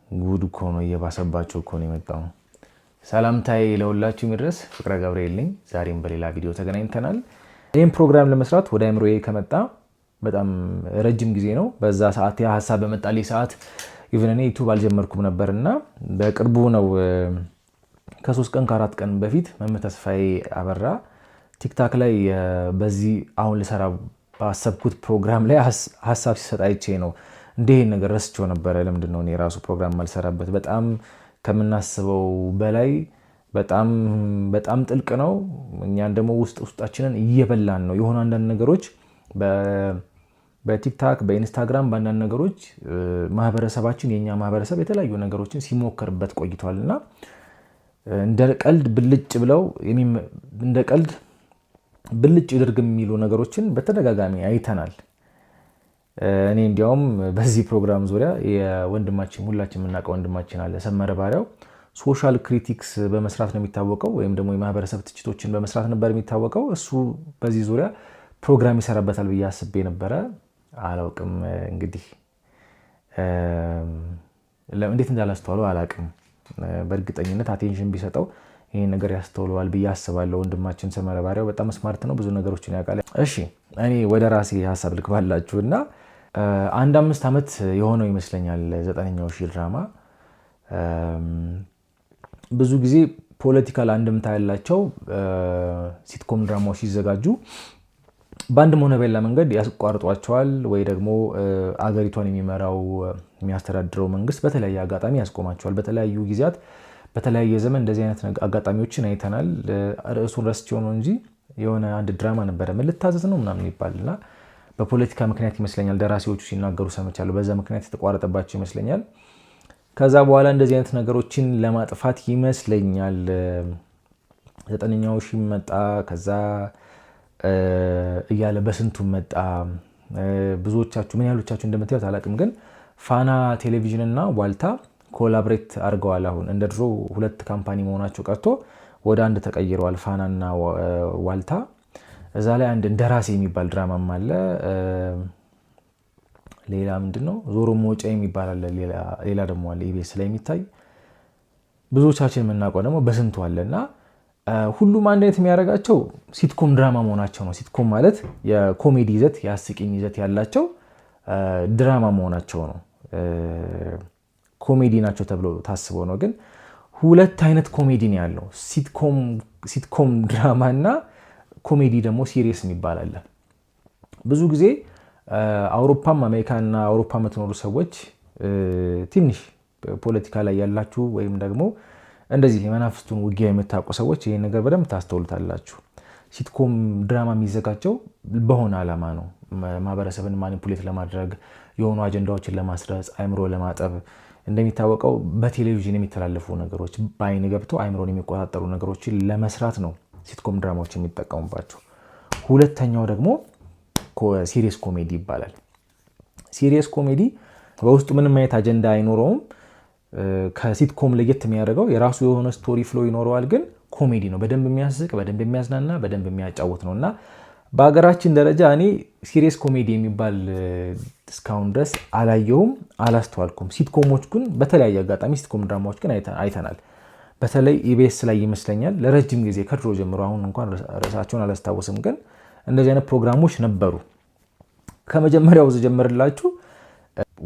ጉድ እኮ ነው እየባሰባቸው እኮ ነው የመጣው። ሰላምታዬ ለሁላችሁ ይድረስ። ፍቅረ ገብርኤል ነኝ። ዛሬም በሌላ ቪዲዮ ተገናኝተናል። ይህም ፕሮግራም ለመስራት ወደ አእምሮዬ ከመጣ በጣም ረጅም ጊዜ ነው። በዛ ሰዓት ያ ሀሳብ በመጣልኝ ሰዓት ኢቭን እኔ ዩቱብ አልጀመርኩም ነበር እና በቅርቡ ነው ከ3 ቀን ከ4 ቀን በፊት መምህር ተስፋዬ አበራ ቲክታክ ላይ በዚህ አሁን ልሰራ ባሰብኩት ፕሮግራም ላይ ሀሳብ ሲሰጥ አይቼ ነው እንዲህ ነገር ረስቼው ነበረ። ለምንድን ነው እኔ ራሱ ፕሮግራም ማልሰራበት? በጣም ከምናስበው በላይ በጣም ጥልቅ ነው። እኛን ደግሞ ውስጣችንን እየበላን ነው። የሆኑ አንዳንድ ነገሮች በቲክታክ በኢንስታግራም በአንዳንድ ነገሮች ማህበረሰባችን የኛ ማህበረሰብ የተለያዩ ነገሮችን ሲሞክርበት ቆይቷል እና እንደ ቀልድ ብልጭ ድርግ የሚሉ ነገሮችን በተደጋጋሚ አይተናል። እኔ እንዲያውም በዚህ ፕሮግራም ዙሪያ የወንድማችን ሁላችን የምናውቀው ወንድማችን አለ ሰመረ ባሪያው ሶሻል ክሪቲክስ በመስራት ነው የሚታወቀው፣ ወይም ደግሞ የማህበረሰብ ትችቶችን በመስራት ነበር የሚታወቀው። እሱ በዚህ ዙሪያ ፕሮግራም ይሰራበታል ብዬ አስቤ ነበረ። አላውቅም እንግዲህ እንዴት እንዳላስተዋለው አላውቅም። በእርግጠኝነት አቴንሽን ቢሰጠው ይሄን ነገር ያስተውለዋል ብዬ አስባለሁ። ወንድማችን ሰመረ ባሪያው በጣም ስማርት ነው፣ ብዙ ነገሮችን ያውቃል። እሺ እኔ ወደ ራሴ ሀሳብ ልግባላችሁ እና 5 ዓመት የሆነው ይመስለኛል 9ኛው ሺህ ድራማ። ብዙ ጊዜ ፖለቲካል አንድምታ ያላቸው ሲትኮም ድራማዎች ሲዘጋጁ በአንድም ሆነ በሌላ መንገድ ያስቋርጧቸዋል፣ ወይ ደግሞ አገሪቷን የሚያስተዳድረው መንግስት በተለያየ አጋጣሚ ያስቆማቸዋል። በተለያዩ ጊዜያት በተለያየ ዘመን እንደዚህ አይነት አጋጣሚዎችን አይተናል። ርዕሱን ረስቼው ነው እንጂ የሆነ አንድ ድራማ ነበረ ምን ልታዘዝ ነው ምናምን ይባልና በፖለቲካ ምክንያት ይመስለኛል ደራሲዎቹ ሲናገሩ ሰምቻለሁ። በዛ ምክንያት የተቋረጠባቸው ይመስለኛል። ከዛ በኋላ እንደዚህ አይነት ነገሮችን ለማጥፋት ይመስለኛል 9ኛው ሺህ መጣ። ከዛ እያለ በስንቱ መጣ። ብዙዎቻችሁ ምን ያህሎቻችሁ እንደምታዩት አላውቅም፣ ግን ፋና ቴሌቪዥን እና ዋልታ ኮላብሬት አድርገዋል። አሁን እንደ ድሮ 2 ካምፓኒ መሆናቸው ቀርቶ ወደ አንድ ተቀይረዋል፣ ፋናና ዋልታ። እዛ ላይ አንድ እንደራሴ የሚባል ድራማም አለ። ሌላ ምንድነው ዞሮ መውጫ የሚባል አለ። ሌላ ደግሞ አለ ኢቢኤስ ላይ የሚታይ ብዙዎቻችን የምናውቀው ደግሞ በስንቱ አለና ሁሉም አንድ አይነት የሚያደርጋቸው ሲትኮም ድራማ መሆናቸው ነው። ሲትኮም ማለት የኮሜዲ ይዘት የአስቂኝ ይዘት ያላቸው ድራማ መሆናቸው ነው። ኮሜዲ ናቸው ተብሎ ታስበው ነው። ግን 2 አይነት ኮሜዲ ነው ያለው፣ ሲትኮም ድራማ እና ኮሜዲ ደግሞ ሲሪየስ የሚባል አለ። ብዙ ጊዜ አውሮፓም አሜሪካና አውሮፓ የምትኖሩ ሰዎች ትንሽ ፖለቲካ ላይ ያላችሁ ወይም ደግሞ እንደዚህ የመናፍስቱን ውጊያ የምታውቁ ሰዎች ይሄን ነገር በደንብ ታስተውሉታላችሁ። ሲትኮም ድራማ የሚዘጋጀው በሆነ ዓላማ ነው። ማህበረሰብን ማኒፑሌት ለማድረግ፣ የሆኑ አጀንዳዎችን ለማስረጽ፣ አእምሮ ለማጠብ። እንደሚታወቀው በቴሌቪዥን የሚተላለፉ ነገሮች በአይን ገብተው አእምሮን የሚቆጣጠሩ ነገሮችን ለመስራት ነው ሲትኮም ድራማዎች የሚጠቀሙባቸው። ሁለተኛው ደግሞ ሲሪየስ ኮሜዲ ይባላል። ሲሪየስ ኮሜዲ በውስጡ ምንም አይነት አጀንዳ አይኖረውም። ከሲትኮም ለየት የሚያደርገው የራሱ የሆነ ስቶሪ ፍሎ ይኖረዋል፣ ግን ኮሜዲ ነው። በደንብ የሚያስቅ፣ በደንብ የሚያዝናና፣ በደንብ የሚያጫውት ነው እና በሀገራችን ደረጃ እኔ ሲሪየስ ኮሜዲ የሚባል እስካሁን ድረስ አላየሁም፣ አላስተዋልኩም። ሲትኮሞች ግን በተለያየ አጋጣሚ ሲትኮም ድራማዎች ግን አይተናል። በተለይ ኢቢኤስ ላይ ይመስለኛል ለረጅም ጊዜ ከድሮ ጀምሮ፣ አሁን እንኳን ርዕሳቸውን አላስታወስም፣ ግን እንደዚህ አይነት ፕሮግራሞች ነበሩ። ከመጀመሪያው ጀምርላችሁ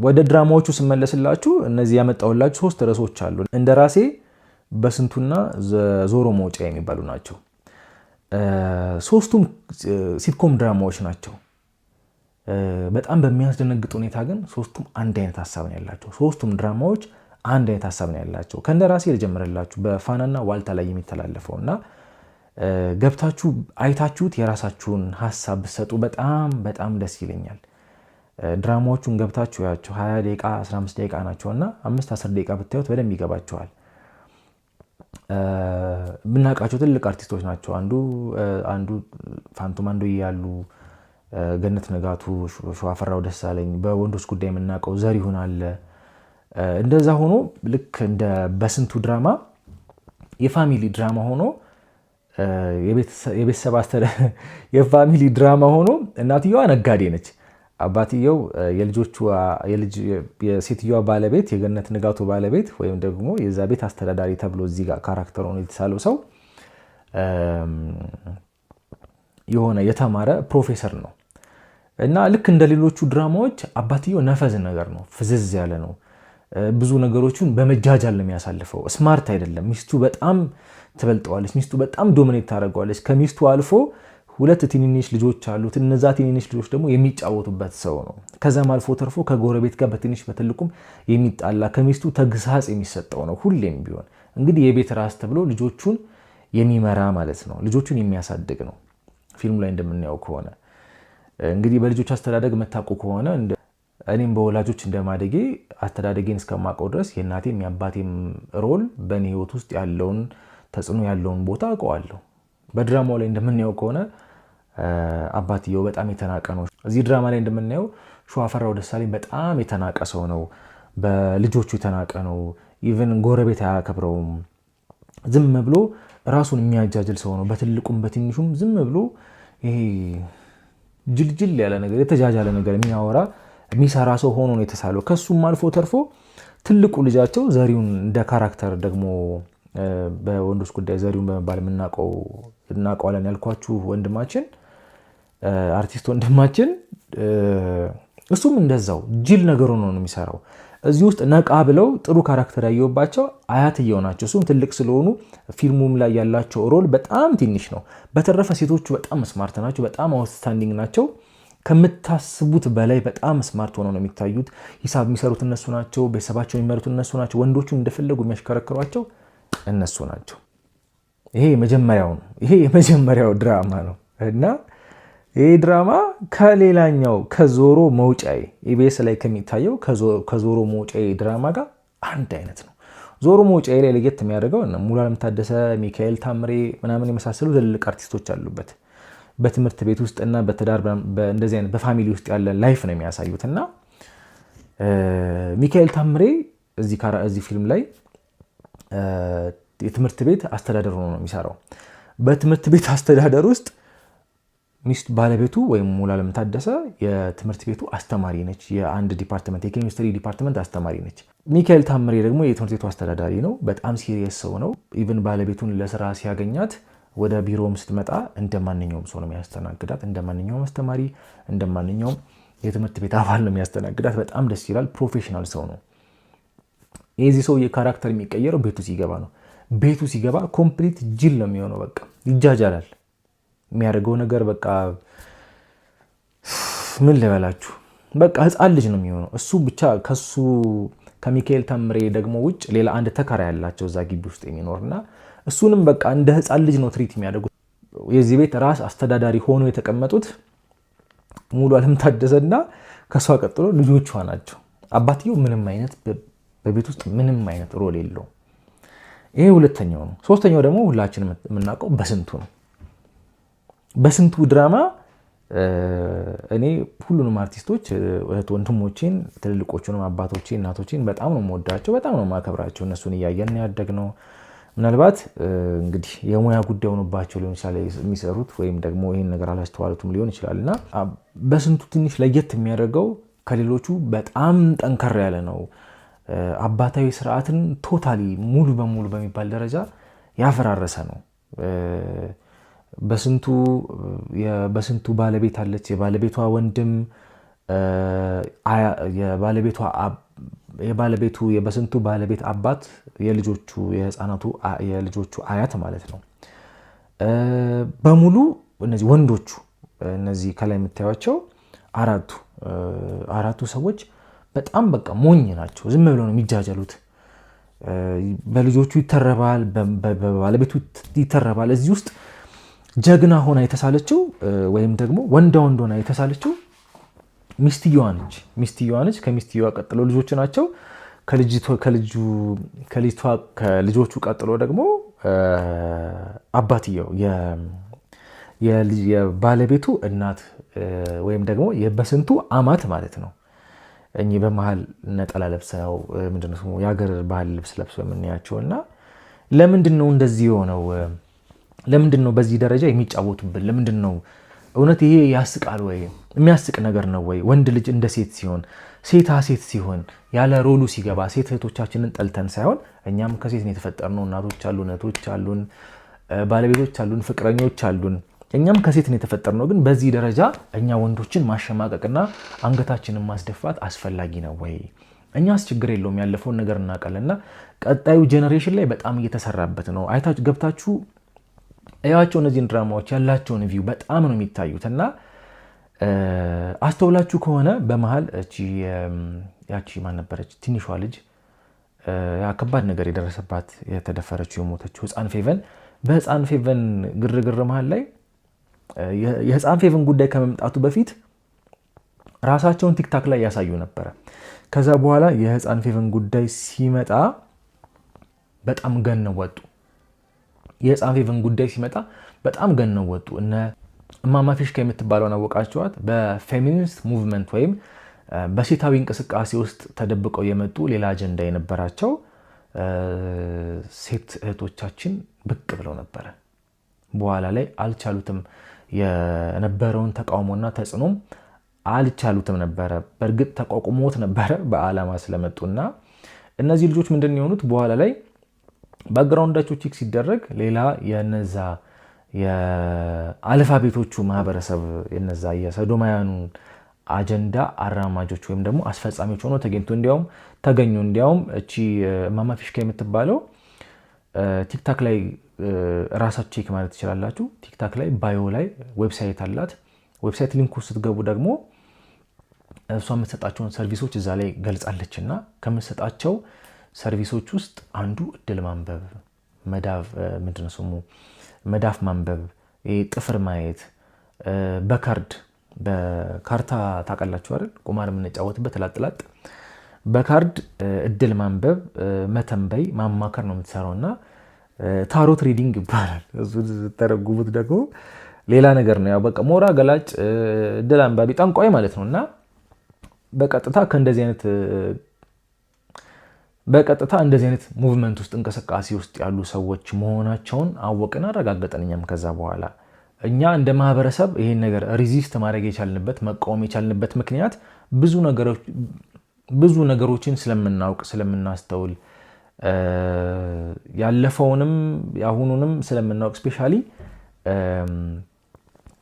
ወደ ድራማዎቹ ስመለስላችሁ እነዚህ ያመጣሁላችሁ 3 ርዕሶች አሉ። እንደራሴ፣ በስንቱና ዞሮ መውጫ የሚባሉ ናቸው። 3ቱም ሲትኮም ድራማዎች ናቸው። በጣም በሚያስደነግጥ ሁኔታ ግን 3ቱም አንድ አይነት ሀሳብ ነው ያላቸው። 3ቱም ድራማዎች አንድ አይነት ሀሳብ ነው ያላቸው። ከእንደራሴ ልጀምርላችሁ፣ በፋናና ዋልታ ላይ የሚተላለፈው እና ገብታችሁ አይታችሁት የራሳችሁን ሀሳብ ብትሰጡ በጣም ደስ ይለኛል። ድራማዎቹን ገብታችሁ ያቸው 20 ደቂቃ 15 ደቂቃ ናቸው እና 5-10 ደቂቃ ብታዩት በደንብ ይገባቸዋል። የምናውቃቸው ትልቅ አርቲስቶች ናቸው። አንዱ ፋንቱ ማንዶ ያሉ፣ ገነት ንጋቱ፣ ሸዋፈራው ደሳለኝ፣ በወንዶች ጉዳይ የምናውቀው ዘሪሁን አለ። እንደዛ ሆኖ ልክ እንደ በስንቱ ድራማ የፋሚሊ ድራማ ሆኖ የቤተሰብ የፋሚሊ ድራማ ሆኖ እናትየዋ ነጋዴ ነች፣ አባትየው የሴትዮዋ ባለቤት የገነት ንጋቱ ባለቤት ወይም ደግሞ የዛ ቤት አስተዳዳሪ ተብሎ እዚህ ጋር ካራክተር ሆኖ የተሳለው ሰው የሆነ የተማረ ፕሮፌሰር ነው እና ልክ እንደ ሌሎቹ ድራማዎች አባትየው ነፈዝ ነገር ነው፣ ፍዝዝ ያለ ነው። ብዙ ነገሮችን በመጃጃል ነው የሚያሳልፈው። ስማርት አይደለም። ሚስቱ በጣም ትበልጠዋለች። ሚስቱ በጣም ዶሚኔት ታደርገዋለች። ከሚስቱ አልፎ 2 ትንንሽ ልጆች አሉት። እነዛ ትንንሽ ልጆች ደግሞ የሚጫወቱበት ሰው ነው። ከዛም አልፎ ተርፎ ከጎረቤት ጋር በትንሽ በትልቁም የሚጣላ ከሚስቱ ተግሳጽ የሚሰጠው ነው። ሁሌም ቢሆን እንግዲህ የቤት ራስ ተብሎ ልጆቹን የሚመራ ማለት ነው። ልጆቹን የሚያሳድግ ነው። ፊልሙ ላይ እንደምናየው ከሆነ እንግዲህ በልጆች አስተዳደግ መታቁ ከሆነ እኔም በወላጆች እንደማደጌ አስተዳደጌን እስከማውቀው ድረስ የእናቴም የአባቴም ሮል በእኔ ህይወት ውስጥ ያለውን ተጽዕኖ ያለውን ቦታ አውቀዋለሁ። በድራማው ላይ እንደምናየው ከሆነ አባትየው በጣም የተናቀ ነው። እዚህ ድራማ ላይ እንደምናየው ሸዋፈራው ደሳለኝ በጣም የተናቀ ሰው ነው። በልጆቹ የተናቀ ነው። ኢቨን ጎረቤት አያከብረውም። ዝም ብሎ ራሱን የሚያጃጅል ሰው ነው። በትልቁም በትንሹም ዝም ብሎ ይሄ ጅልጅል ያለ ነገር የተጃጃለ ነገር የሚያወራ የሚሰራ ሰው ሆኖ ነው የተሳለው። ከሱም አልፎ ተርፎ ትልቁ ልጃቸው ዘሪሁን እንደ ካራክተር ደግሞ በወንዶች ጉዳይ ዘሪሁን በመባል እናውቀዋለን ያልኳችሁ ወንድማችን አርቲስት ወንድማችን እሱም እንደዛው ጅል ነገር ሆኖ ነው የሚሰራው። እዚህ ውስጥ ነቃ ብለው ጥሩ ካራክተር ያየውባቸው አያትየው ናቸው። እሱም ትልቅ ስለሆኑ ፊልሙም ላይ ያላቸው ሮል በጣም ትንሽ ነው። በተረፈ ሴቶቹ በጣም ስማርት ናቸው። በጣም አውትስታንዲንግ ናቸው። ከምታስቡት በላይ በጣም ስማርት ሆነው ነው የሚታዩት። ሂሳብ የሚሰሩት እነሱ ናቸው። ቤተሰባቸው የሚመሩት እነሱ ናቸው። ወንዶቹን እንደፈለጉ የሚያሽከረክሯቸው እነሱ ናቸው። ይሄ የመጀመሪያው ድራማ ነው እና ይህ ድራማ ከሌላኛው ከዞሮ መውጫዬ ኢቢኤስ ላይ ከሚታየው ከዞሮ መውጫዬ ድራማ ጋር አንድ አይነት ነው። ዞሮ መውጫዬ ላይ ለየት የሚያደርገው ሙሉዓለም ታደሰ፣ ሚካኤል ታምሬ ምናምን የመሳሰሉ ትልልቅ አርቲስቶች አሉበት። በትምህርት ቤት ውስጥ እና በትዳር እንደዚህ አይነት በፋሚሊ ውስጥ ያለ ላይፍ ነው የሚያሳዩት እና ሚካኤል ታምሬ እዚህ ፊልም ላይ የትምህርት ቤት አስተዳደር ሆኖ ነው የሚሰራው። በትምህርት ቤት አስተዳደር ውስጥ ሚስት ባለቤቱ ወይም ሙሉዓለም ታደሰ የትምህርት ቤቱ አስተማሪ ነች። የአንድ ዲፓርትመንት የኬሚስትሪ ዲፓርትመንት አስተማሪ ነች። ሚካኤል ታምሬ ደግሞ የትምህርት ቤቱ አስተዳዳሪ ነው። በጣም ሲሪየስ ሰው ነው። ኢቭን ባለቤቱን ለስራ ሲያገኛት ወደ ቢሮም ስትመጣ እንደማንኛውም ሰው ነው የሚያስተናግዳት። እንደማንኛውም አስተማሪ፣ እንደማንኛውም የትምህርት ቤት አባል ነው የሚያስተናግዳት። በጣም ደስ ይላል። ፕሮፌሽናል ሰው ነው። የዚህ ሰው የካራክተር የሚቀየረው ቤቱ ሲገባ ነው። ቤቱ ሲገባ ኮምፕሊት ጅል ነው የሚሆነው። በቃ ይጃጃላል። የሚያደርገው ነገር በቃ ምን ልበላችሁ፣ በቃ ህፃን ልጅ ነው የሚሆነው። እሱ ብቻ ከሚካኤል ታምሬ ደግሞ ውጭ ሌላ አንድ ተካራ ያላቸው እዛ ግቢ ውስጥ የሚኖርና እሱንም በቃ እንደ ህፃን ልጅ ነው ትሪት የሚያደርጉት። የዚህ ቤት ራስ አስተዳዳሪ ሆኖ የተቀመጡት ሙሉዓለም ታደሰና ከሷ ቀጥሎ ልጆቿ ናቸው። አባትየው ምንም አይነት በቤት ውስጥ ምንም አይነት ሮል የለውም። ይሄ ሁለተኛው ነው። ሶስተኛው ደግሞ ሁላችንም የምናውቀው በስንቱ ነው። በስንቱ ድራማ እኔ ሁሉንም አርቲስቶች እህት ወንድሞቼን፣ ትልልቆቹንም አባቶቼን፣ እናቶቼን በጣም ነው የምወዳቸው፣ በጣም ነው የማከብራቸው። እነሱን እያየን ያደግነው ምናልባት እንግዲህ የሙያ ጉዳይ ሆኖባቸው ሊሆን ይችላል የሚሰሩት፣ ወይም ደግሞ ይህን ነገር አላስተዋሉትም ሊሆን ይችላል እና በስንቱ ትንሽ ለየት የሚያደርገው ከሌሎቹ በጣም ጠንከር ያለ ነው። አባታዊ ስርዓትን ቶታሊ ሙሉ በሙሉ በሚባል ደረጃ ያፈራረሰ ነው። በስንቱ ባለቤት አለች። የባለቤቷ ወንድም የበስንቱ ባለቤት አባት የልጆቹ አያት ማለት ነው። በሙሉ እነዚህ ወንዶቹ እነዚህ ከላይ የምታዩቸው አራቱ ሰዎች በጣም በቃ ሞኝ ናቸው። ዝም ብለው ነው የሚጃጀሉት። በልጆቹ ይተረባል፣ በባለቤቱ ይተረባል። እዚህ ውስጥ ጀግና ሆና የተሳለችው ወይም ደግሞ ወንዳ ወንድ ሆና የተሳለችው ሚስትየዋ ነች። ከሚስትየዋ ቀጥሎ ልጆች ናቸው። ከልጆቹ ቀጥሎ ደግሞ አባትየው የባለቤቱ እናት ወይም ደግሞ በስንቱ አማት ማለት ነው። እኚህ በመሀል ነጠላ ለብሰው ምንድን ነው ስሙ የሀገር ባህል ልብስ ለብሰው የምናያቸው እና ለምንድን ነው እንደዚህ የሆነው? ለምንድን ነው በዚህ ደረጃ የሚጫወቱብን? ለምንድን ነው እውነት ይሄ ያስቃል ወይ? የሚያስቅ ነገር ነው ወይ? ወንድ ልጅ እንደ ሴት ሲሆን፣ ሴታ ሴት ሲሆን፣ ያለ ሮሉ ሲገባ ሴት እህቶቻችንን ጠልተን ሳይሆን እኛም ከሴት ነው የተፈጠርነው። እናቶች አሉን፣ እህቶች አሉን፣ ባለቤቶች አሉን፣ ፍቅረኞች አሉን። እኛም ከሴት ነው የተፈጠርነው። ግን በዚህ ደረጃ እኛ ወንዶችን ማሸማቀቅና አንገታችንን ማስደፋት አስፈላጊ ነው ወይ? እኛስ ችግር የለውም ያለፈውን ነገር እናውቃለንና ቀጣዩ ጄኔሬሽን ላይ በጣም እየተሰራበት ነው። አይታችሁ ገብታችሁ እያቸው እነዚህን ድራማዎች ያላቸውን ቪው በጣም ነው የሚታዩት። እና አስተውላችሁ ከሆነ በመሀል ያቺ ማን ነበረች ትንሿ ልጅ ከባድ ነገር የደረሰባት የተደፈረችው የሞተችው ህፃን ፌቨን፣ በህፃን ፌቨን ግርግር መሀል ላይ የህፃን ፌቨን ጉዳይ ከመምጣቱ በፊት ራሳቸውን ቲክታክ ላይ ያሳዩ ነበረ። ከዛ በኋላ የህፃን ፌቨን ጉዳይ ሲመጣ በጣም ገነው ወጡ። የህፃን ፌቨን ጉዳይ ሲመጣ በጣም ገነው ወጡ። እነ እማማ ፊሽካ የምትባለውን አወቃችኋት? በፌሚኒስት ሙቭመንት ወይም በሴታዊ እንቅስቃሴ ውስጥ ተደብቀው የመጡ ሌላ አጀንዳ የነበራቸው ሴት እህቶቻችን ብቅ ብለው ነበረ። በኋላ ላይ አልቻሉትም። የነበረውን ተቃውሞና ተጽዕኖም አልቻሉትም ነበረ። በእርግጥ ተቋቁሞት ነበረ በዓላማ ስለመጡና እነዚህ ልጆች ምንድን የሆኑት በኋላ ላይ ባክግራውንዳቸው ቼክ ሲደረግ ሌላ የነዛ የአልፋ ቤቶቹ ማህበረሰብ የነዛ የሰዶማውያኑ አጀንዳ አራማጆች ወይም ደግሞ አስፈጻሚዎች ሆኖ ተገኙ። እንዲያውም እቺ እማማ ፊሽካ የምትባለው ቲክታክ ላይ ራሳችሁ ቼክ ማለት ትችላላችሁ። ቲክታክ ላይ ባዮ ላይ ዌብሳይት አላት። ዌብሳይት ሊንኩ ስትገቡ ደግሞ እሷ የምትሰጣቸውን ሰርቪሶች እዛ ላይ ገልጻለች። እና ከምትሰጣቸው ሰርቪሶች ውስጥ አንዱ እድል ማንበብ፣ ምንድነው ስሙ መዳፍ ማንበብ፣ ጥፍር ማየት፣ በካርታ ታውቃላችሁ አይደል? ቁማር የምንጫወትበት ላጥላጥ በካርድ እድል ማንበብ፣ መተንበይ፣ ማማከር ነው የምትሰራው። እና ታሮት ሪዲንግ ይባላል። እሱ ተረጉሙት ደግሞ ሌላ ነገር ነው። ያው በቃ ሞራ ገላጭ፣ እድል አንባቢ፣ ጠንቋይ ማለት ነው። እና በቀጥታ እንደዚህ አይነት ሙቭመንት ውስጥ እንቅስቃሴ ውስጥ ያሉ ሰዎች መሆናቸውን አወቅን፣ አረጋገጠን። እኛም ከዛ በኋላ እኛ እንደ ማህበረሰብ ይሄን ነገር ሪዚስት ማድረግ የቻልንበት መቃወም የቻልንበት ምክንያት ብዙ ነገሮችን ስለምናውቅ ስለምናስተውል፣ ያለፈውንም ያሁኑንም ስለምናውቅ ስፔሻሊ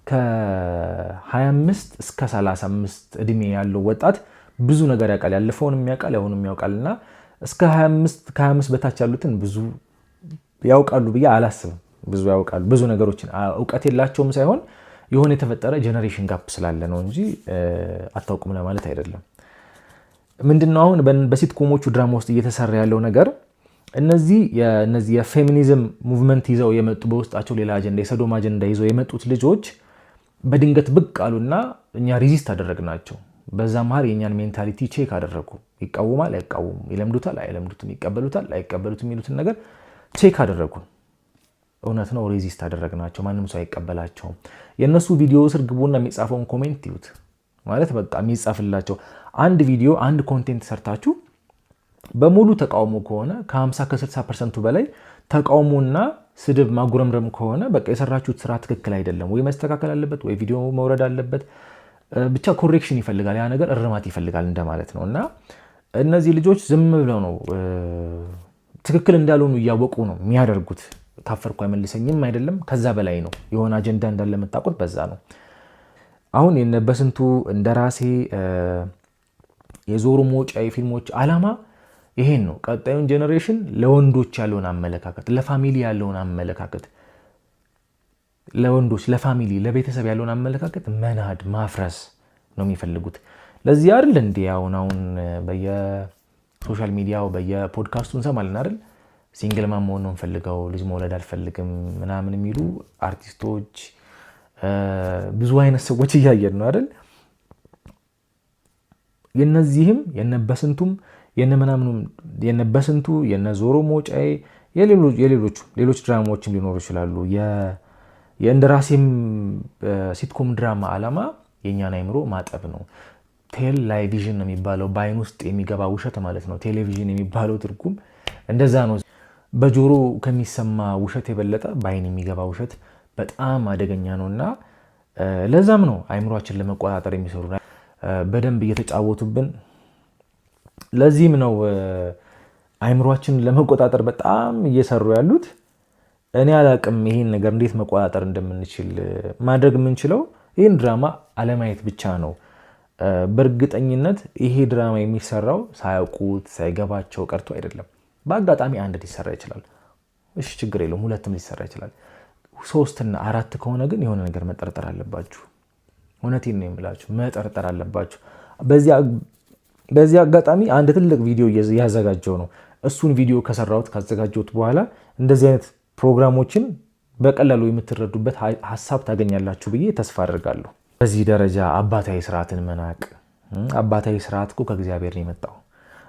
ከ25 እስከ 35 እድሜ ያለው ወጣት ብዙ ነገር ያውቃል። ያለፈውንም ያውቃል፣ ያሁኑንም ያውቃል። እና እስከ 25 በታች ያሉትን ብዙ ያውቃሉ ብዬ አላስብም። ብዙ ያውቃሉ፣ ብዙ ነገሮችን እውቀት የላቸውም ሳይሆን የሆነ የተፈጠረ ጄኔሬሽን ጋፕ ስላለ ነው እንጂ አታውቁም ለማለት አይደለም። ምንድነው አሁን በሲትኮሞቹ ድራማ ውስጥ እየተሰራ ያለው ነገር? እነዚህ የፌሚኒዝም ሙቭመንት ይዘው የመጡ በውስጣቸው ሌላ አጀንዳ የሰዶም አጀንዳ ይዘው የመጡት ልጆች በድንገት ብቅ አሉና እኛ ሪዚስት አደረግናቸው። በዛ መሀል የእኛን ሜንታሊቲ ቼክ አደረጉ። ይቃወማል አይቃወሙም፣ ይለምዱታል አይለምዱትም፣ ይቀበሉታል አይቀበሉትም የሚሉትን ነገር ቼክ አደረጉ። እውነት ነው፣ ሬዚስት አደረግናቸው። ማንም ሰው አይቀበላቸውም። የእነሱ ቪዲዮ ስር ግቡና የሚጻፈውን ኮሜንት ይዩት። ማለት በቃ የሚጻፍላቸው አንድ ቪዲዮ አንድ ኮንቴንት ሰርታችሁ በሙሉ ተቃውሞ ከሆነ ከ50-60% በላይ ተቃውሞና ስድብ ማጉረምረም ከሆነ በቃ የሰራችሁት ስራ ትክክል አይደለም፣ ወይ መስተካከል አለበት፣ ወይ ቪዲዮ መውረድ አለበት። ብቻ ኮሬክሽን ይፈልጋል፣ ያ ነገር እርማት ይፈልጋል እንደማለት ነው። እና እነዚህ ልጆች ዝም ብለው ነው ትክክል እንዳልሆኑ እያወቁ ነው የሚያደርጉት። ታፈርኩ አይመልሰኝም አይደለም፣ ከዛ በላይ ነው። የሆነ አጀንዳ እንዳለ የምታውቁት በዛ ነው። አሁን በስንቱ እንደራሴ የዞሩ መውጫ የፊልሞች ዓላማ ይሄን ነው። ቀጣዩን ጄኔሬሽን ለወንዶች ያለውን አመለካከት፣ ለፋሚሊ ያለውን አመለካከት፣ ለወንዶች ለፋሚሊ ለቤተሰብ ያለውን አመለካከት መናድ ማፍረስ ነው የሚፈልጉት። ለዚህ አይደል እንዴ አሁን በየሶሻል ሚዲያው በየፖድካስቱ እንሰማለን አይደል? ሲንግል ማም መሆን ነው የምፈልገው፣ ልጅ መውለድ አልፈልግም ምናምን የሚሉ አርቲስቶች፣ ብዙ አይነት ሰዎች እያየን ነው አይደል? የነዚህም የነበስንቱም የነምናምኑም የነበስንቱ የነዞሮ ሞጫዬ ሌሎች ድራማዎችም ሊኖሩ ይችላሉ። የእንደራሴም ሲትኮም ድራማ ዓላማ የእኛን አይምሮ ማጠብ ነው። ቴሌቪዥን ነው የሚባለው፣ በአይን ውስጥ የሚገባ ውሸት ማለት ነው። ቴሌቪዥን የሚባለው ትርጉም እንደዛ ነው። በጆሮ ከሚሰማ ውሸት የበለጠ በአይን የሚገባ ውሸት በጣም አደገኛ ነው እና ለዛም ነው አይምሮአችን ለመቆጣጠር የሚሰሩ በደንብ እየተጫወቱብን። ለዚህም ነው አይምሮአችንን ለመቆጣጠር በጣም እየሰሩ ያሉት። እኔ አላቅም ይሄን ነገር እንዴት መቆጣጠር እንደምንችል። ማድረግ የምንችለው ይህን ድራማ አለማየት ብቻ ነው። በእርግጠኝነት ይሄ ድራማ የሚሰራው ሳያውቁት ሳይገባቸው ቀርቶ አይደለም። በአጋጣሚ አንድ ሊሰራ ይችላል። እሺ ችግር የለውም፣ ሁለትም ሊሰራ ይችላል። 3 እና 4 ከሆነ ግን የሆነ ነገር መጠርጠር አለባችሁ። እውነቴን ነው የምላችሁ፣ መጠርጠር አለባችሁ። በዚህ አጋጣሚ አንድ ትልቅ ቪዲዮ እያዘጋጀው ነው። እሱን ቪዲዮ ካዘጋጀሁት በኋላ እንደዚህ አይነት ፕሮግራሞችን በቀላሉ የምትረዱበት ሀሳብ ታገኛላችሁ ብዬ ተስፋ አድርጋለሁ። በዚህ ደረጃ አባታዊ ስርዓትን መናቅ። አባታዊ ስርዓት እኮ ከእግዚአብሔር ነው የመጣው።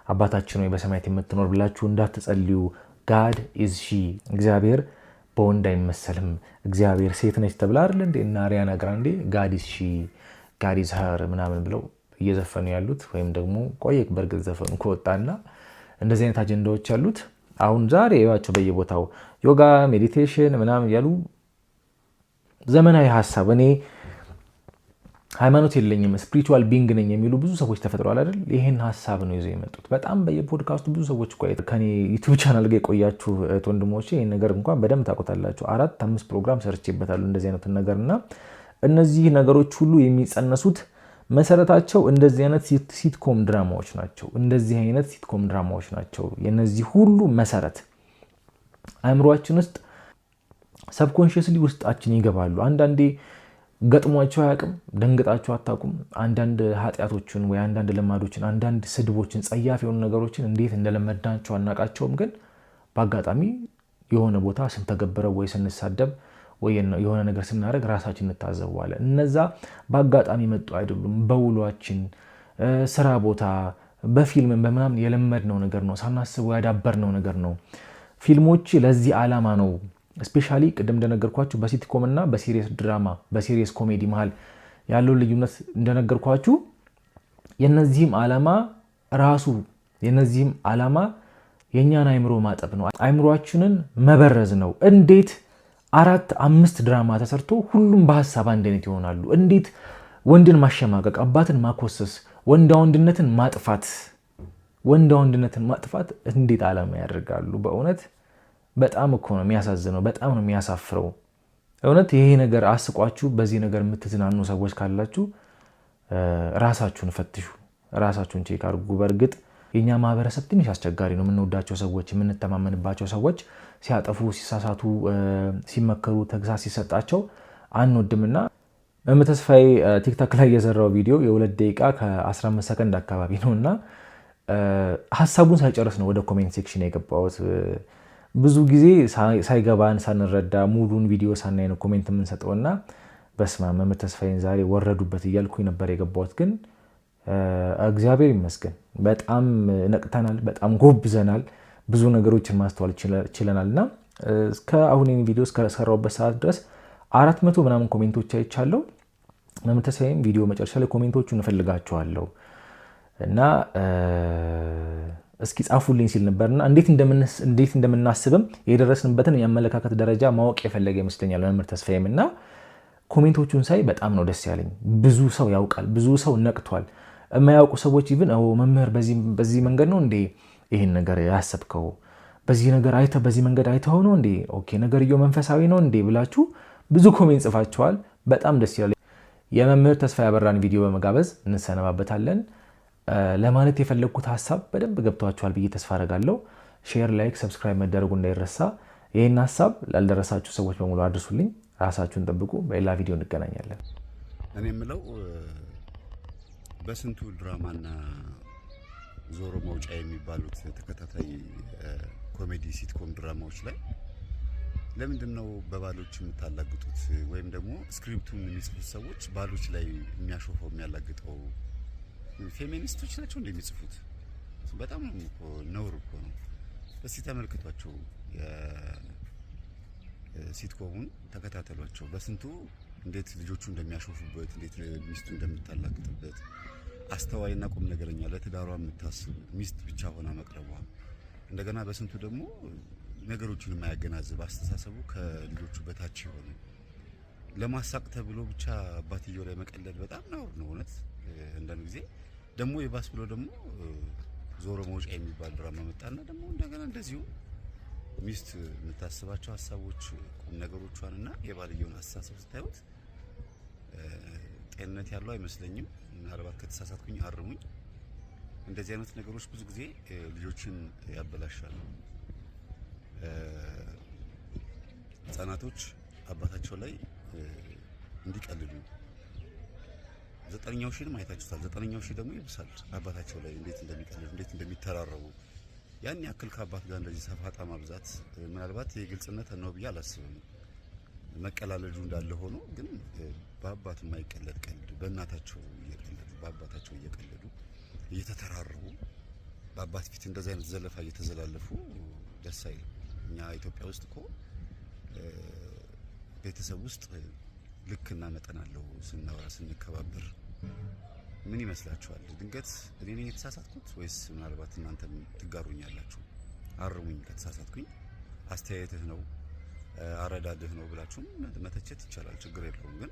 አባታችን ወይ በሰማያት የምትኖር ብላችሁ እንዳትጸልዩ። ጋድ ኢዝ ሺ፣ እግዚአብሔር በወንድ አይመሰልም። እግዚአብሔር ሴት ነች ተብላ አይደል እንዴ እና አሪያና ግራንዴ ጋድ ኢዝ ሺ ጋድ ኢዝ ሀር ምናምን ብለው እየዘፈኑ ያሉት። ወይም ደግሞ ቆየ በእርግጥ ዘፈኑ ከወጣና እንደዚህ አይነት አጀንዳዎች ያሉት አሁን ዛሬ ያቸው በየቦታው ዮጋ፣ ሜዲቴሽን ምናምን ያሉ ዘመናዊ ሀሳብ። እኔ ሃይማኖት የለኝም ስፒሪቹዋል ቢንግ ነኝ የሚሉ ብዙ ሰዎች ተፈጥረዋል አይደል? ይሄን ሀሳብ ነው ይዘው የመጡት። በጣም በየፖድካስቱ ብዙ ሰዎች ከኔ ዩቲዩብ ቻናል ጋር የቆያችሁ ወንድሞቼ ይሄን ነገር እንኳን በደንብ ታውቁታላችሁ። 4-5 ፕሮግራም ሰርቼበታለሁ እንደዚህ አይነቱን ነገርና እነዚህ ነገሮች ሁሉ የሚጸነሱት መሰረታቸው እንደዚህ አይነት ሲትኮም ድራማዎች ናቸው። እንደዚህ አይነት ሲትኮም ድራማዎች ናቸው የነዚህ ሁሉ መሰረት። አእምሮአችን ውስጥ ሰብኮንሺየስሊ ውስጣችን ይገባሉ። አንዳንዴ ገጥሟቸው አያውቅም፣ ደንግጣቸው አታውቁም። አንዳንድ ኃጢአቶችን ወይ አንዳንድ ልማዶችን፣ አንዳንድ ስድቦችን፣ ጸያፍ የሆኑ ነገሮችን እንዴት እንደለመድናቸው አናውቃቸውም። ግን በአጋጣሚ የሆነ ቦታ ስንተገብረው ወይ ስንሳደብ ወይ የሆነ ነገር ስናደርግ ራሳችን እንታዘበዋለን። እነዛ በአጋጣሚ መጡ አይደሉም። በውሏችን፣ ስራ ቦታ፣ በፊልም በምናምን የለመድነው ነገር ነው። ሳናስበው ያዳበርነው ነገር ነው። ፊልሞች ለዚህ ዓላማ ነው። ስፔሻሊ ቅድም እንደነገርኳችሁ በሲትኮም እና በሲሪየስ ድራማ በሲሪየስ ኮሜዲ መሀል ያለውን ልዩነት እንደነገርኳችሁ የነዚህም ዓላማ የእኛን አይምሮ ማጠብ ነው። አይምሮአችንን መበረዝ ነው። እንዴት 4-5 ድራማ ተሰርቶ ሁሉም በሀሳብ አንድ አይነት ይሆናሉ? እንዴት ወንድን ማሸማቀቅ፣ አባትን ማኮሰስ፣ ወንዳወንድነትን ማጥፋት እንዴት ዓላማ ያደርጋሉ? በእውነት በጣም እኮ ነው የሚያሳዝነው። በጣም ነው የሚያሳፍረው። እውነት ይሄ ነገር አስቋችሁ በዚህ ነገር የምትዝናኑ ሰዎች ካላችሁ ራሳችሁን ፈትሹ፣ ራሳችሁን ቼክ አድርጉ። በእርግጥ የኛ ማህበረሰብ ትንሽ አስቸጋሪ ነው። የምንወዳቸው ሰዎች፣ የምንተማመንባቸው ሰዎች ሲያጠፉ፣ ሲሳሳቱ፣ ሲመከሩ፣ ተግሳጽ ሲሰጣቸው አንወድምና ተስፋዬ ቲክቶክ ላይ የሰራው ቪዲዮ የ2 ደቂቃ ከ15 ሰከንድ አካባቢ ነውና ሀሳቡን ሳይጨርስ ነው ወደ ኮሜንት ሴክሽን የገባሁት። ብዙ ጊዜ ሳይገባን ሳንረዳ ሙሉን ቪዲዮ ሳናይ ነው ኮሜንት የምንሰጠውና በስመ አብ መምህር ተስፋዬን ዛሬ ወረዱበት እያልኩኝ ነበር የገባሁት። ግን እግዚአብሔር ይመስገን በጣም ነቅተናል፣ በጣም ጎብዘናል፣ ብዙ ነገሮችን ማስተዋል ችለናል። እና እስከ አሁን ቪዲዮ እስከሰራሁበት ሰዓት ድረስ 400 ምናምን ኮሜንቶች አይቻለሁ። መምህር ተስፋዬም ቪዲዮ መጨረሻ ላይ ኮሜንቶቹን እፈልጋቸዋለሁ እና እስኪ ጻፉልኝ ሲል ነበርና እንዴት እንደምናስብም የደረስንበትን የአመለካከት ደረጃ ማወቅ የፈለገ ይመስለኛል መምህር ተስፋዬም። እና ኮሜንቶቹን ሳይ በጣም ነው ደስ ያለኝ። ብዙ ሰው ያውቃል፣ ብዙ ሰው ነቅቷል። የማያውቁ ሰዎች ኢቭን መምህር በዚህ መንገድ ነው እንዴ ይህን ነገር ያሰብከው? በዚህ መንገድ አይተኸው ነው እንዴ? ኦኬ ነገርየው መንፈሳዊ ነው እንዴ ብላችሁ ብዙ ኮሜንት ጽፋችኋል። በጣም ደስ ይላል። የመምህር ተስፋዬ አበራን ቪዲዮ በመጋበዝ እንሰነባበታለን። ለማለት የፈለግኩት ሀሳብ በደንብ ገብቷችኋል ብዬ ተስፋ አደርጋለሁ። ሼር፣ ላይክ፣ ሰብስክራይብ መደረጉ እንዳይረሳ። ይህን ሀሳብ ላልደረሳችሁ ሰዎች በሙሉ አድርሱልኝ። ራሳችሁን ጠብቁ። በሌላ ቪዲዮ እንገናኛለን። እኔ የምለው በስንቱ ድራማና ዞሮ መውጫ የሚባሉት ተከታታይ ኮሜዲ ሲትኮም ድራማዎች ላይ ለምንድን ነው በባሎች የምታላግጡት? ወይም ደግሞ ስክሪፕቱን የሚጽፉት ሰዎች ባሎች ላይ የሚያሾፈው የሚያላግጠው ፌሚኒስቶች ናቸው እንደሚጽፉት? በጣም እኮ ነውር እኮ ነው። እስቲ ተመልክቷቸው፣ ሲትኮሙን ተከታተሏቸው። በስንቱ እንዴት ልጆቹ እንደሚያሾፉበት፣ እንዴት ሚስቱ እንደምታላግጥበት፣ አስተዋይና ቁም ነገረኛ ለትዳሯ የምታስብ ሚስት ብቻ ሆና መቅረቧ፣ እንደገና በስንቱ ደግሞ ነገሮችን የማያገናዝብ አስተሳሰቡ ከልጆቹ በታች የሆነ ለማሳቅ ተብሎ ብቻ አባትየው ላይ መቀለድ በጣም ነውር ነው እውነት። አንዳንድ ጊዜ ደግሞ የባስ ብሎ ደግሞ ዞሮ መውጫ የሚባል ድራማ መጣና ደግሞ እንደገና እንደዚሁ ሚስት የምታስባቸው ሀሳቦች ቁም ነገሮቿንና የባልየውን አስተሳሰብ ስታዩት ጤንነት ያለው አይመስለኝም። ምናልባት ከተሳሳትኩኝ አርሙኝ። እንደዚህ አይነት ነገሮች ብዙ ጊዜ ልጆችን ያበላሻሉ። ህጻናቶች አባታቸው ላይ እንዲቀልዱ 9ኛው ሺህንም አይታችሁታል። 9ኛው ሺህ ደግሞ ይብሳል። አባታቸው ላይ እንዴት እንደሚቀልዱ እንዴት እንደሚተራረቡ ያን ያክል ከአባት ጋር እንደዚህ ሰፋጣ ማብዛት ምናልባት የግልጽነት ነው ብዬ አላስብም። መቀላለዱ እንዳለ ሆኖ ግን በአባት የማይቀለድ ቀልድ በእናታቸው እየቀለዱ በአባታቸው እየቀለዱ እየተተራረቡ በአባት ፊት እንደዚህ አይነት ዘለፋ እየተዘላለፉ ደስ አይልም። እኛ ኢትዮጵያ ውስጥ እኮ ቤተሰብ ውስጥ ልክና መጠን አለው ስናወራ ስንከባበር። ምን ይመስላችኋል? ድንገት እኔ ነኝ የተሳሳትኩት ወይስ ምናልባት እናንተም ትጋሩኛላችሁ? አርሙኝ ከተሳሳትኩኝ። አስተያየትህ ነው አረዳድህ ነው ብላችሁም መተቸት ይቻላል፣ ችግር የለውም። ግን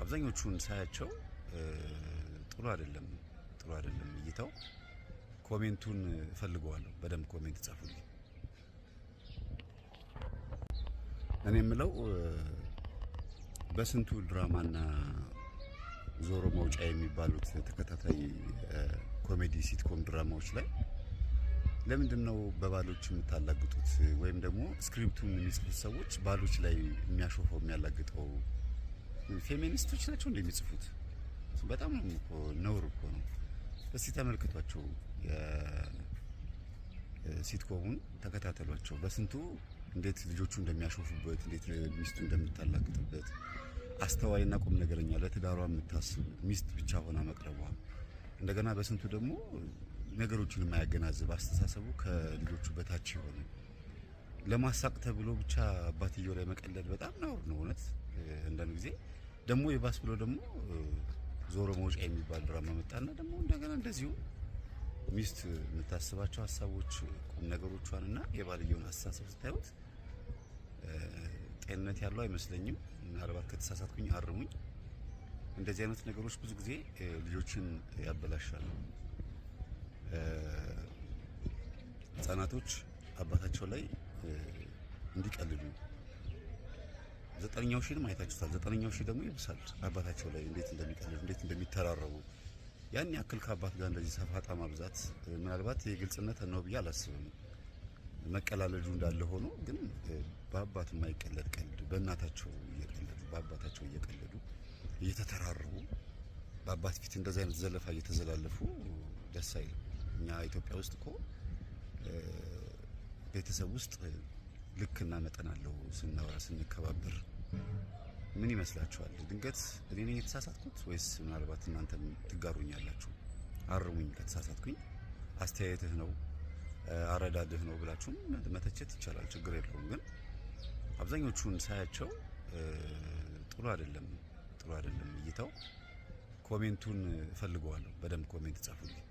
አብዛኞቹን ሳያቸው ጥሩ አይደለም እይታው። ኮሜንቱን እፈልገዋለሁ። በደንብ ኮሜንት ጻፉልኝ። እኔ የምለው በስንቱ ድራማና ዞሮ መውጫ የሚባሉት ተከታታይ ኮሜዲ ሲትኮም ድራማዎች ላይ ለምንድን ነው በባሎች የምታላግጡት? ወይም ደግሞ ስክሪፕቱን የሚጽፉት ሰዎች ባሎች ላይ የሚያሾፈው የሚያላግጠው ፌሚኒስቶች ናቸው እንደሚጽፉት? በጣም እኮ ነውር እኮ ነው። እስቲ ተመልከቷቸው፣ ሲትኮሙን ተከታተሏቸው። በስንቱ እንዴት ልጆቹ እንደሚያሾፉበት፣ እንዴት ሚስቱ እንደምታላግጥበት፣ አስተዋይና ቁም ነገረኛ ለትዳሯ የምታስብ ሚስት ብቻ ሆና መቅረቧ፣ እንደገና በስንቱ ደግሞ ነገሮችን የማያገናዝብ አስተሳሰቡ ከልጆቹ በታች የሆነ ለማሳቅ ተብሎ ብቻ አባትየው ላይ መቀለድ በጣም ነውር ነው እውነት። አንዳንድ ጊዜ ደግሞ የባስ ብሎ ደግሞ ዞሮ መውጫ የሚባል ድራማ መጣና ደግሞ እንደገና እንደዚሁ ሚስት የምታስባቸው ሀሳቦች ቁም ነገሮቿንና የባልየውን አስተሳሰብ ስታዩት ጤንነት ያለው አይመስለኝም። ምናልባት ከተሳሳትኩኝ አርሙኝ። እንደዚህ አይነት ነገሮች ብዙ ጊዜ ልጆችን ያበላሻሉ። ህጻናቶች አባታቸው ላይ እንዲቀልዱ 9ኛው ሺህንም አይታችሁታል። 9ኛው ሺህ ደግሞ ይብሳል። አባታቸው ላይ እንዴት እንደሚቀልዱ እንዴት እንደሚተራረቡ ያን ያክል ከአባት ጋር እንደዚህ ሰፋጣ ማብዛት ምናልባት የግልጽነት ነው ብዬ አላስብም። መቀላለዱ እንዳለ ሆኖ ግን በአባት የማይቀለድ ቀልድ በእናታቸው እየቀለዱ በአባታቸው እየቀለዱ እየተተራረቡ በአባት ፊት እንደዚህ አይነት ዘለፋ እየተዘላለፉ ደስ አይልም። እኛ ኢትዮጵያ ውስጥ እኮ ቤተሰብ ውስጥ ልክና መጠን አለው ስናወራ ስንከባበር። ምን ይመስላችኋል? ድንገት እኔ ነኝ የተሳሳትኩት ወይስ ምናልባት እናንተም ትጋሩኛላችሁ? አርሙኝ ከተሳሳትኩኝ። አስተያየትህ ነው አረዳድህ ነው ብላችሁም መተቸት ይቻላል፣ ችግር የለውም። ግን አብዛኞቹን ሳያቸው ጥሩ አይደለም እይታው። ኮሜንቱን እፈልገዋለሁ። በደንብ ኮሜንት ጻፉልኝ።